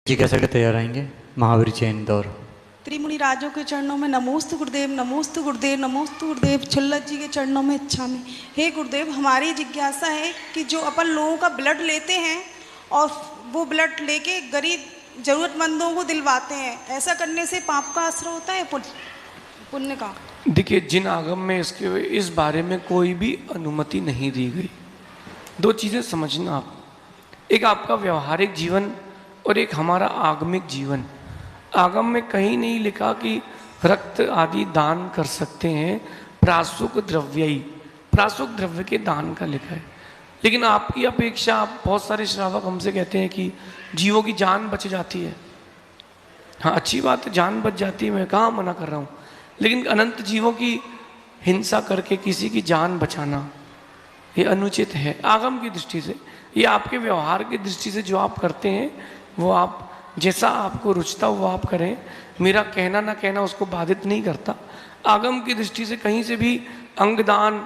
जी कैसे के तैयार आएंगे महावीर जैन इंदौर। त्रिमुनि राजों के चरणों में नमोस्तु गुरुदेव, नमोस्तु गुरुदेव, नमोस्तु गुरुदेव। छुल्लक जी के चरणों में इच्छा में। हे गुरुदेव, हमारी जिज्ञासा है कि जो अपन लोगों का ब्लड लेते हैं और वो ब्लड लेके गरीब जरूरतमंदों को दिलवाते हैं, ऐसा करने से पाप का असर होता है पुण्य का? देखिए, जिन आगम में इसके इस बारे में कोई भी अनुमति नहीं दी गई। दो चीज़ें समझना आप, एक आपका व्यवहारिक जीवन और एक हमारा आगमिक जीवन। आगम में कहीं नहीं लिखा कि रक्त आदि दान कर सकते हैं, प्रासुक द्रव्यई, प्रासुक द्रव्य के दान का लिखा है। लेकिन आपकी अपेक्षा, बहुत सारे श्रावक हमसे कहते हैं कि जीवों की जान बच जाती है। हाँ, अच्छी बात है, जान बच जाती है, मैं कहाँ मना कर रहा हूँ, लेकिन अनंत जीवों की हिंसा करके किसी की जान बचाना ये अनुचित है आगम की दृष्टि से। ये आपके व्यवहार की दृष्टि से जो आप करते हैं वो आप जैसा आपको रुचता वो आप करें, मेरा कहना ना कहना उसको बाधित नहीं करता। आगम की दृष्टि से कहीं से भी अंगदान,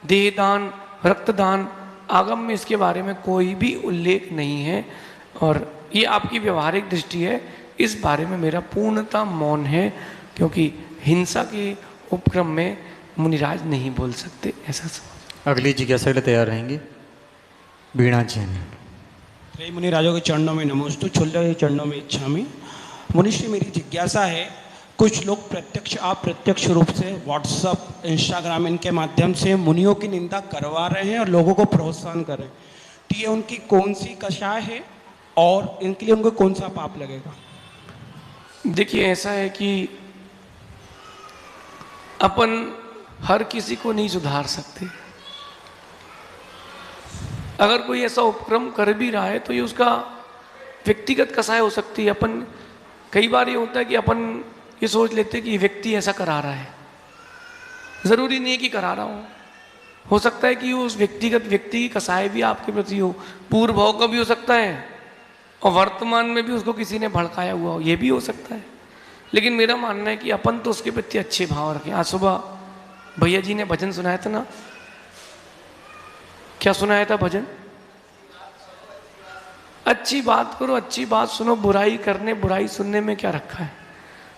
देहदान, रक्तदान, आगम में इसके बारे में कोई भी उल्लेख नहीं है और ये आपकी व्यवहारिक दृष्टि है। इस बारे में मेरा पूर्णतः मौन है, क्योंकि हिंसा के उपक्रम में मुनिराज नहीं बोल सकते, ऐसा समझ। अगली जिज्ञासा के लिए तैयार रहेंगे वीणा जैन। त्रय मुनि राजों के चरणों में नमोस्तु, छुल्लक के चरणों में इच्छा में। मुनिश्री, मेरी जिज्ञासा है, कुछ लोग प्रत्यक्ष अप्रत्यक्ष रूप से व्हाट्सअप, इंस्टाग्राम, इनके माध्यम से मुनियों की निंदा करवा रहे हैं और लोगों को प्रोत्साहन कर रहे हैं, तो ये उनकी कौन सी कषाय है और इनके लिए उनको कौन सा पाप लगेगा? देखिए, ऐसा है कि अपन हर किसी को नहीं सुधार सकते। अगर कोई ऐसा उपक्रम कर भी रहा है तो ये उसका व्यक्तिगत कसाय हो सकती है। अपन कई बार ये होता है कि अपन ये सोच लेते हैं कि व्यक्ति ऐसा करा रहा है, ज़रूरी नहीं है कि करा रहा हो सकता है कि उस व्यक्तिगत व्यक्ति की कसाय भी आपके प्रति हो, पूर्व भाव का भी हो सकता है और वर्तमान में भी उसको किसी ने भड़काया हुआ हो, ये भी हो सकता है। लेकिन मेरा मानना है कि अपन तो उसके प्रति अच्छे भाव रखें। आज सुबह भैया जी ने भजन सुनाया था ना, क्या सुनाया था भजन? अच्छी बात करो, अच्छी बात सुनो, बुराई करने बुराई सुनने में क्या रखा है।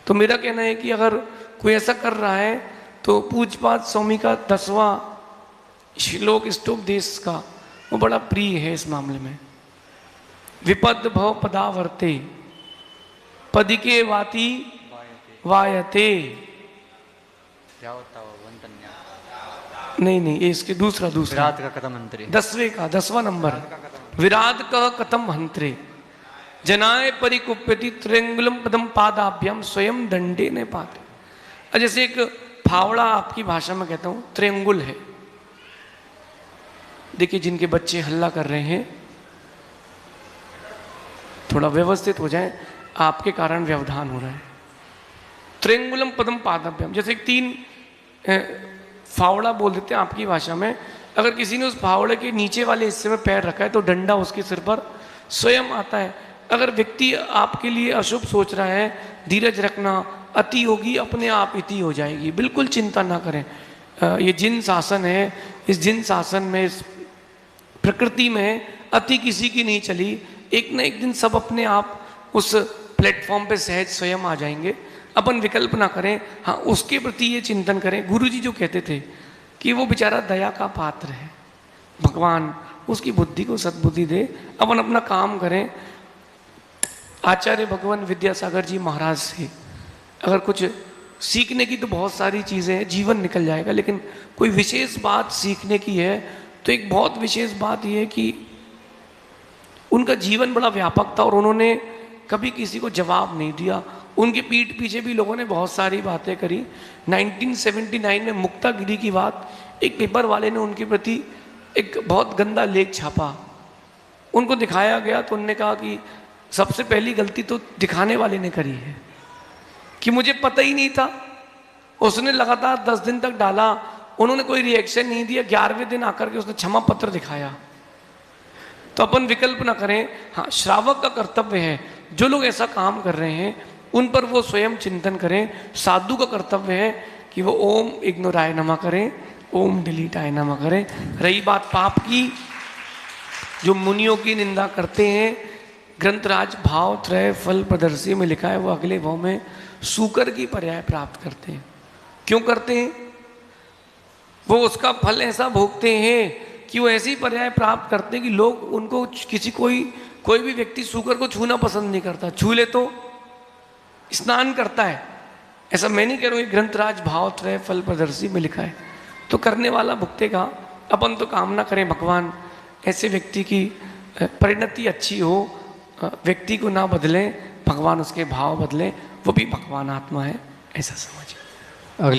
तो मेरा कहना है कि अगर कोई ऐसा कर रहा है तो पूजपात स्वामी का 10वां श्लोक स्तोपदेश का वो बड़ा प्रिय है इस मामले में। विपद भव पदावर्ते पदिके वाति वायते। क्या होता है नहीं, ये इसके दूसरा विराट का कथम हंत्रे, 10वां नंबर। विराट कह कथम हंत्रे जनाय परिकुप्यति त्रिंगुलम पदम पादाभ्याम स्वयं दंडे ने पाते। जैसे एक फावड़ा आपकी भाषा में कहता हूं, त्रिंगुल है। देखिए, जिनके बच्चे हल्ला कर रहे हैं थोड़ा व्यवस्थित हो जाए, आपके कारण व्यवधान हो रहा है। त्रिंगुलम पदम पादाभ्याम, जैसे 3 फावड़ा बोल देते हैं आपकी भाषा में। अगर किसी ने उस फावड़े के नीचे वाले हिस्से में पैर रखा है तो डंडा उसके सिर पर स्वयं आता है। अगर व्यक्ति आपके लिए अशुभ सोच रहा है, धीरज रखना, अति होगी अपने आप इति हो जाएगी, बिल्कुल चिंता ना करें। ये जिन शासन है, इस जिन शासन में, इस प्रकृति में अति किसी की नहीं चली। एक न एक दिन सब अपने आप उस प्लेटफॉर्म पे सहज स्वयं आ जाएंगे। अपन विकल्प ना करें, हाँ उसके प्रति ये चिंतन करें। गुरुजी जो कहते थे कि वो बेचारा दया का पात्र है, भगवान उसकी बुद्धि को सद्बुद्धि दे, अपन अपना काम करें। आचार्य भगवान विद्यासागर जी महाराज से अगर कुछ सीखने की तो बहुत सारी चीज़ें हैं, जीवन निकल जाएगा, लेकिन कोई विशेष बात सीखने की है तो एक बहुत विशेष बात यह है कि उनका जीवन बड़ा व्यापक था और उन्होंने कभी किसी को जवाब नहीं दिया। उनके पीठ पीछे भी लोगों ने बहुत सारी बातें करी। 1979 में मुक्तागिरी की बात, एक पेपर वाले ने उनके प्रति एक बहुत गंदा लेख छापा। उनको दिखाया गया तो उन्होंने कहा कि सबसे पहली गलती तो दिखाने वाले ने करी है कि मुझे पता ही नहीं था। उसने लगातार 10 दिन तक डाला, उन्होंने कोई रिएक्शन नहीं दिया। 11वें दिन आकर के उसने क्षमा पत्र दिखाया। तो अपन विकल्प ना करें। हाँ, श्रावक का कर्तव्य है, जो लोग ऐसा काम कर रहे हैं उन पर वो स्वयं चिंतन करें। साधु का कर्तव्य है कि वो ओम इग्नोराय नमा करें, ओम डिलीटाय नमा करें। रही बात पाप की, जो मुनियों की निंदा करते हैं ग्रंथराज भाव त्रय फल प्रदर्शी में लिखा है वो अगले भाव में सूकर की पर्याय प्राप्त करते हैं। क्यों करते हैं? वो उसका फल ऐसा भोगते हैं कि वो ऐसी पर्याय प्राप्त करते हैं कि लोग उनको कोई भी व्यक्ति सूकर को छूना पसंद नहीं करता, छू ले तो स्नान करता है। ऐसा मैं नहीं कह रहा हूँ, ग्रंथराज भाव त्रय फल प्रदर्शी में लिखा है। तो करने वाला भुगतेगा। अपन तो कामना करें भगवान ऐसे व्यक्ति की परिणति अच्छी हो, व्यक्ति को ना बदलें, भगवान उसके भाव बदलें, वो भी भगवान आत्मा है, ऐसा समझिए। अगली